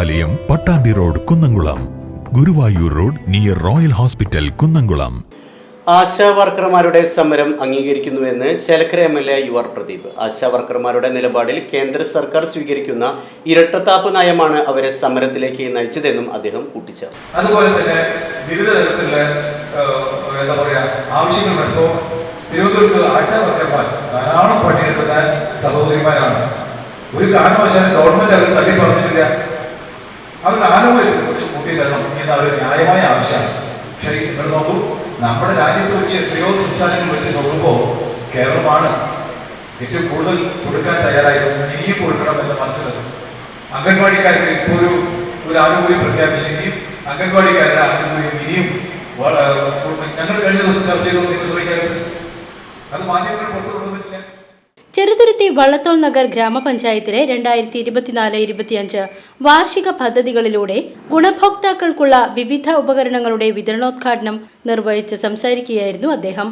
ദേവാലയം, Pattambi road, Kunnamkulam. Guruvayur road near Royal hospital, Kunnamkulam. Asha വർക്കർമാരുടെ സമരം അംഗീകരിക്കുന്നുവെന്ന് ചേലക്കര MLA UR പ്രദീപ്. ആശാ വർക്കർമാരുടെ നിലപാടിൽ കേന്ദ്ര സർക്കാർ സ്വീകരിക്കുന്ന ഇരട്ടത്താപ്പ് നയമാണ് അവരെ സമരത്തിലേക്ക് നയിച്ചതെന്നും അദ്ദേഹം കൂട്ടിച്ചേർത്തു. അതുപോലെ തന്നെ വിവിധ തരത്തിലുള്ള ആവശ്യങ്ങൾ വരുമ്പോൾ തിരുവനന്തപുരത്ത് ആശാ വർക്കർമാർ ധാരാളം പണിയെടുക്കുന്ന സഹോദരിമാരാണ്. ഒരു കാരണവശാലും ഗവൺമെന്റ് അവർ തള്ളി പറഞ്ഞിട്ടില്ല. അവരുടെ ആനുകൂല്യം കുറച്ച് കൂട്ടി തരണം എന്ന ഒരു ന്യായമായ ആവശ്യമാണ്. പക്ഷേ നിങ്ങൾ നോക്കൂ, നമ്മുടെ രാജ്യത്ത് വെച്ച് എത്രയോ സംസ്ഥാനങ്ങൾ വെച്ച് നോക്കുമ്പോൾ കേരളമാണ് ഏറ്റവും കൂടുതൽ കൊടുക്കാൻ തയ്യാറായത്. ഇനിയും കൊടുക്കണം എന്ന് മനസ്സിലാക്കും. അംഗൻവാടിക്കാർക്ക് ഇപ്പോൾ ഒരു ആനുകൂല്യം പ്രഖ്യാപിച്ചു. ഇനിയും അംഗൻവാടിക്കാരുടെ ആനുകൂല്യം ഇനിയും ഞങ്ങൾ കഴിഞ്ഞ ദിവസം ചർച്ച ചെയ്തു നിയമസഭയ്ക്കകത്ത് അത് മാധ്യമങ്ങൾ പുറത്തുകൊണ്ടുവന്നിട്ടില്ല. ചെറുതുരുത്തി വള്ളത്തോൾ നഗർ ഗ്രാമപഞ്ചായത്തിലെ 2024-25 വാർഷിക പദ്ധതികളിലൂടെ ഗുണഭോക്താക്കൾക്കുള്ള വിവിധ ഉപകരണങ്ങളുടെ വിതരണോദ്ഘാടനം നിർവഹിച്ച് സംസാരിക്കുകയായിരുന്നു അദ്ദേഹം.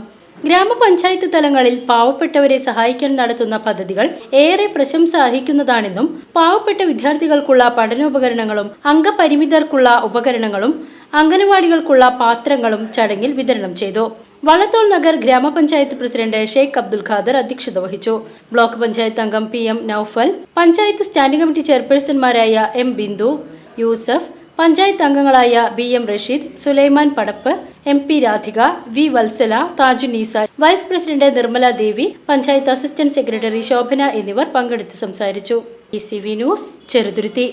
ഗ്രാമപഞ്ചായത്ത് തലങ്ങളിൽ പാവപ്പെട്ടവരെ സഹായിക്കാൻ നടത്തുന്ന പദ്ധതികൾ ഏറെ പ്രശംസ അർഹിക്കുന്നതാണെന്നും പാവപ്പെട്ട വിദ്യാർത്ഥികൾക്കുള്ള പഠനോപകരണങ്ങളും അംഗപരിമിതർക്കുള്ള ഉപകരണങ്ങളും അംഗനവാടികൾക്കുള്ള പാത്രങ്ങളും ചടങ്ങിൽ വിതരണം ചെയ്തു. വള്ളത്തോൾ നഗർ ഗ്രാമപഞ്ചായത്ത് പ്രസിഡന്റ് ഷെയ്ഖ് അബ്ദുൽ ഖാദർ അധ്യക്ഷത വഹിച്ചു. ബ്ലോക്ക് പഞ്ചായത്ത് അംഗം PM Noufal, panchayat standing committee ചെയർപേഴ്സൺമാരായ M ബിന്ദു, യൂസഫ്, പഞ്ചായത്ത് അംഗങ്ങളായ BM Rasheed, Sulaiman Padappu, MP Radhika, V Valsala, Thajunisa, vice president Nirmala Devi, panchayat assistant secretary Shobhana എന്നിവർ പങ്കെടുത്ത് സംസാരിച്ചു. ECV news, Cheruthuruthy.